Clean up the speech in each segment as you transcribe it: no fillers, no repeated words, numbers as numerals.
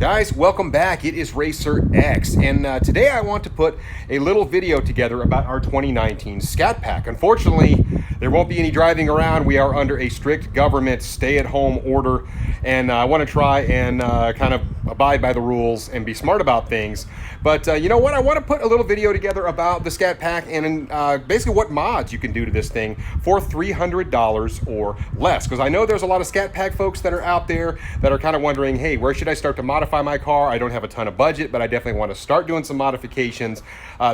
Guys, welcome back. It is Racer X, and today I want to put a little video together about our 2019 Scatpack. Unfortunately, there won't be any driving around. We are under a strict government stay-at-home order, and I want to try and kind of abide by the rules and be smart about things. But you know what? I want to put a little video together about the Scatpack and basically what mods you can do to this thing for $300 or less. Because I know there's a lot of Scatpack folks that are out there that are kind of wondering, hey, where should I start to modify my car? I don't have a ton of budget, but I definitely want to start doing some modifications.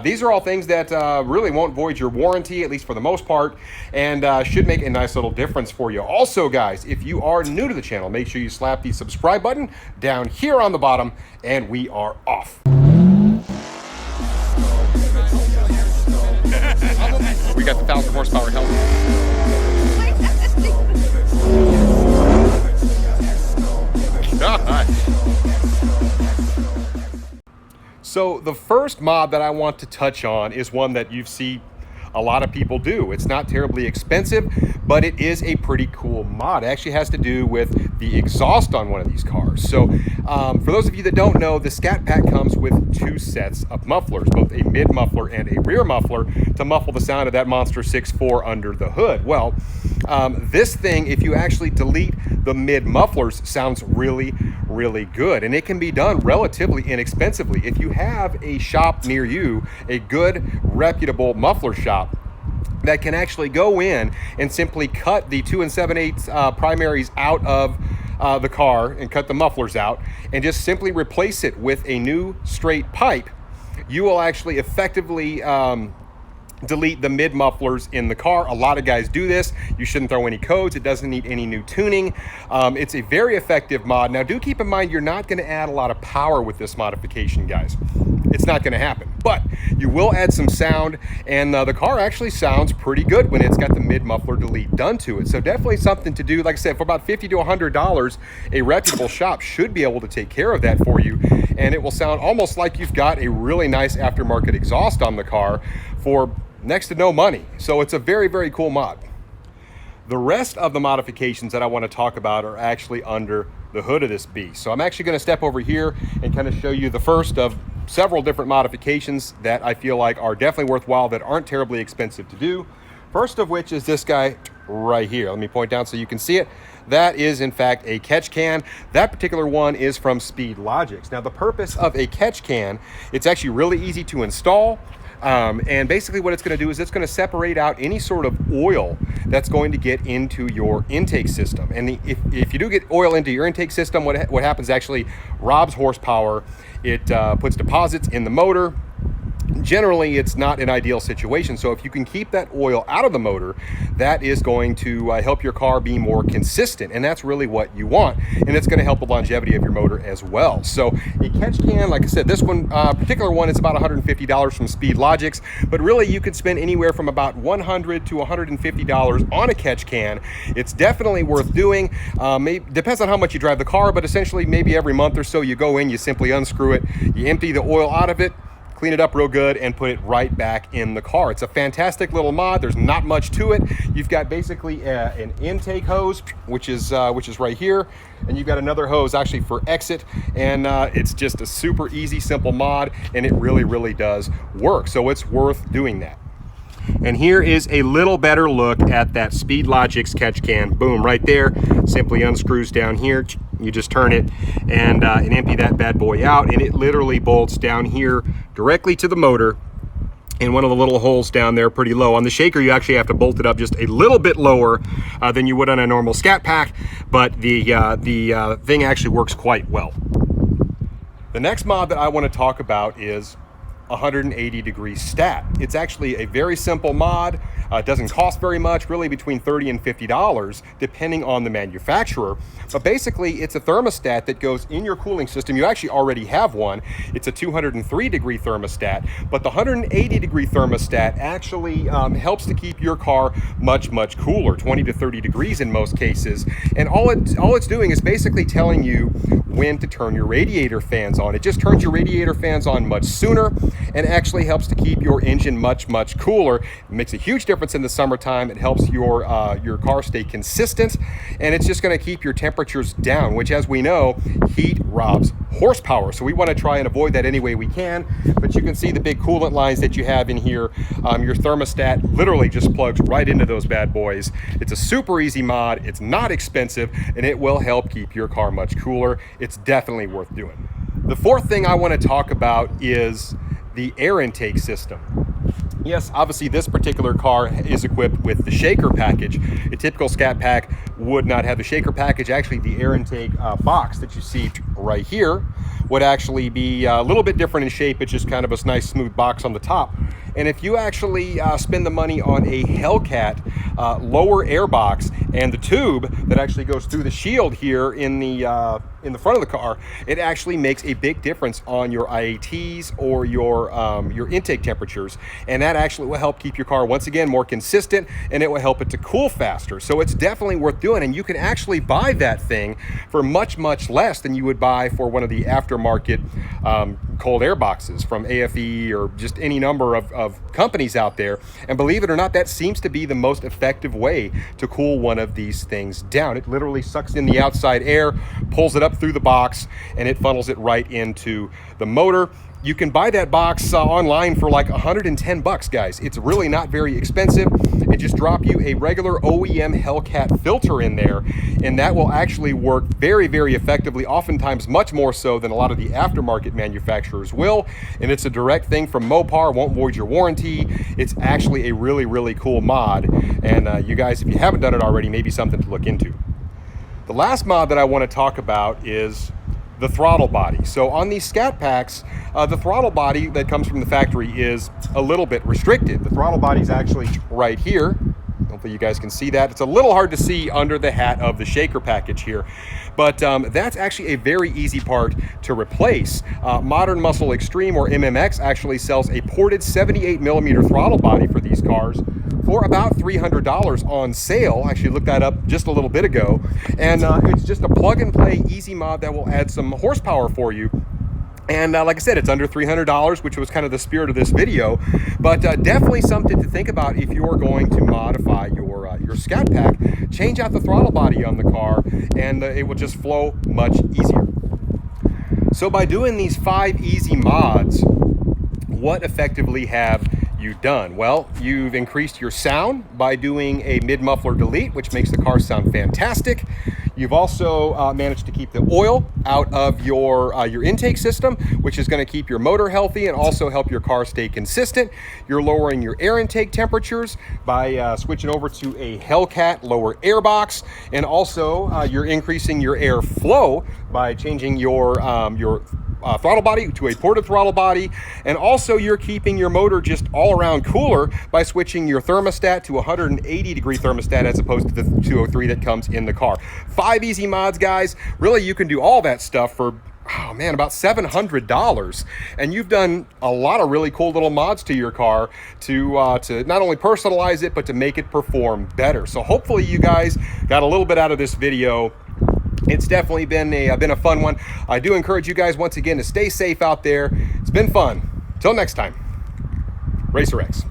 These are all things that really won't void your warranty, at least for the most part, and should make a nice little difference for you. Also, guys, if you are new to the channel, make sure you slap the subscribe button down here on the bottom, and we are off. We got the 1,000 horsepower helmet. Gosh. So the first mod that I want to touch on is one that you see a lot of people do. It's not terribly expensive, but it is a pretty cool mod. It actually has to do with the exhaust on one of these cars. So for those of you that don't know, the Scatpack comes with two sets of mufflers, both a mid muffler and a rear muffler to muffle the sound of that monster 6.4 under the hood. Well, this thing, if you actually delete the mid mufflers, sounds really good, and it can be done relatively inexpensively. If you have a shop near you, a good reputable muffler shop that can actually go in and simply cut the 2 7/8 primaries out of the car and cut the mufflers out and just simply replace it with a new straight pipe, you will actually effectively delete the mid mufflers in the car. A lot of guys do this. You shouldn't throw any codes. It doesn't need any new tuning. It's a very effective mod. Now, do keep in mind, you're not going to add a lot of power with this modification, guys. It's not going to happen, but you will add some sound, and the car actually sounds pretty good when it's got the mid muffler delete done to it. So definitely something to do. Like I said, for about $50 to $100, a reputable shop should be able to take care of that for you, and it will sound almost like you've got a really nice aftermarket exhaust on the car for next to no money. So it's a very cool mod. The rest of the modifications that I want to talk about are actually under the hood of this beast. So I'm actually going to step over here and kind of show you the first of several different modifications that I feel like are definitely worthwhile, that aren't terribly expensive to do. First of which is this guy right here. Let me point down so you can see it. That is in fact a catch can. That particular one is from Speedlogics. Now, the purpose of a catch can, it's actually really easy to install. And basically what it's going to do is it's going to separate out any sort of oil that's going to get into your intake system. And if you do get oil into your intake system, what happens actually robs horsepower. It puts deposits in the motor. Generally, it's not an ideal situation. So if you can keep that oil out of the motor, that is going to help your car be more consistent. And that's really what you want. And it's going to help the longevity of your motor as well. So a catch can, like I said, this one, particular one, is about $150 from Speedlogics. But really, you could spend anywhere from about $100 to $150 on a catch can. It's definitely worth doing. Depends on how much you drive the car, but essentially maybe every month or so you go in, you simply unscrew it, you empty the oil out of it, clean it up real good, and put it right back in the car. It's a fantastic little mod. There's not much to it. You've got basically an intake hose, which is right here, and you've got another hose actually for exit, and it's just a super easy, simple mod, and it really does work. So it's worth doing that. And here is a little better look at that Speedlogics catch can. Boom, right there. Simply unscrews down here. You just turn it and empty that bad boy out, and it literally bolts down here directly to the motor in one of the little holes down there pretty low. On the shaker, you actually have to bolt it up just a little bit lower than you would on a normal Scatpack, but the thing actually works quite well. The next mod that I want to talk about is 180-degree stat. It's actually a very simple mod. It doesn't cost very much, really between $30 and $50, depending on the manufacturer. But basically, it's a thermostat that goes in your cooling system. You actually already have one. It's a 203-degree thermostat, but the 180-degree thermostat actually helps to keep your car much cooler, 20 to 30 degrees in most cases. And all it's doing is basically telling you when to turn your radiator fans on. It just turns your radiator fans on much sooner. and actually helps to keep your engine much cooler. It makes a huge difference in the summertime. It helps your car stay consistent, and it's just going to keep your temperatures down, which, as we know, heat robs horsepower. So we want to try and avoid that any way we can. But you can see the big coolant lines that you have in here. Your thermostat literally just plugs right into those bad boys. It's a super easy mod. It's not expensive, and it will help keep your car much cooler. It's definitely worth doing. The fourth thing I want to talk about is the air intake system. Yes, obviously this particular car is equipped with the shaker package. A typical Scatpack would not have the shaker package. Actually, the air intake box that you see right here would actually be a little bit different in shape. It's just kind of a nice smooth box on the top. And if you actually spend the money on a Hellcat lower air box and the tube that actually goes through the shield here in the front of the car, it actually makes a big difference on your IATs or your intake temperatures, and that actually will help keep your car once again more consistent, and it will help it to cool faster. So it's definitely worth doing, and you can actually buy that thing for much less than you would buy for one of the aftermarket cold air boxes from AFE or just any number of companies out there. And believe it or not, that seems to be the most effective way to cool one of these things down. It literally sucks in the outside air, pulls it up through the box, and it funnels it right into the motor. You can buy that box online for like 110 bucks, guys. It's really not very expensive. It just drop you a regular OEM Hellcat filter in there, and that will actually work very effectively, oftentimes much more so than a lot of the aftermarket manufacturers will. And it's a direct thing from Mopar, won't void your warranty. It's actually a really cool mod. And you guys, if you haven't done it already, maybe something to look into. The last mod that I want to talk about is the throttle body. So on these Scatpacks, the throttle body that comes from the factory is a little bit restricted. The throttle body is actually right here. Hopefully you guys can see that. It's a little hard to see under the hat of the shaker package here, but that's actually a very easy part to replace. Modern Muscle Extreme, or MMX, actually sells a ported 78mm throttle body for these cars for about $300 on sale. I actually looked that up just a little bit ago, and it's just a plug and play easy mod that will add some horsepower for you. And like I said, it's under $300, which was kind of the spirit of this video, but definitely something to think about if you're going to modify your Scatpack. Change out the throttle body on the car, and it will just flow much easier. So by doing these 5 easy mods, what effectively have you done? Well, you've increased your sound by doing a mid-muffler delete, which makes the car sound fantastic. You've also managed to keep the oil out of your intake system, which is going to keep your motor healthy and also help your car stay consistent. You're lowering your air intake temperatures by switching over to a Hellcat lower air box, and also you're increasing your air flow by changing your throttle body to a ported throttle body, and also you're keeping your motor just all around cooler by switching your thermostat to 180-degree thermostat as opposed to the 203 that comes in the car. 5 easy mods, guys. Really, you can do all that stuff for, oh man, about $700, and you've done a lot of really cool little mods to your car to not only personalize it, but to make it perform better. So hopefully you guys got a little bit out of this video. It's definitely been a fun one. I do encourage you guys once again to stay safe out there. It's been fun. Till next time, Racer X.